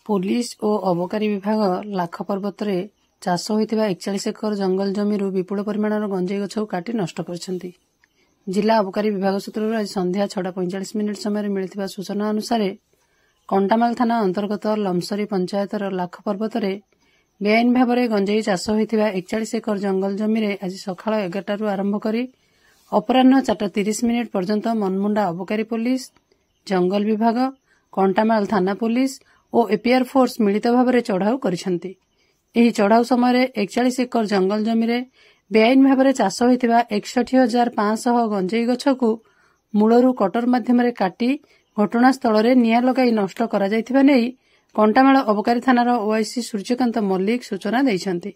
Police और अबकारी विभाग लाख पर्वत चाष होता 41 एकर जंगल जमी विपुल परिमाणर गंजेई गछ काटी नष्ट कर जिला अबकारी विभाग सूत्र आज संध्या 6:45 समय मिलता सूचना अनुसार कंटामाल थाना अंतर्गत लमसरी पंचायतर लाख पर्वत बेआईन भाव में गंजेई चाष होता 41 एकर जंगल जमी आज सका 11 आरंभ कर अपराह 4:30 पर्यंत मनमुंडा अबकारी पुलिस जंगल विभाग कंटामाल थाना पुलिस और एपीआर फोर्स मिलित भाव में चढ़ाऊ कर चढ़ाऊ समय 41 एकर जंगल जमी बेआईन भाव में चाष होता 61,500 गंजेई गछ को मूलरू कटर माध्यम काटी घटनास्थल में निआं लगाई नष्ट कर कंटामाल अबकारी थानार ओआईसी सूर्यकांत मल्लिक सूचना देइछन्ति।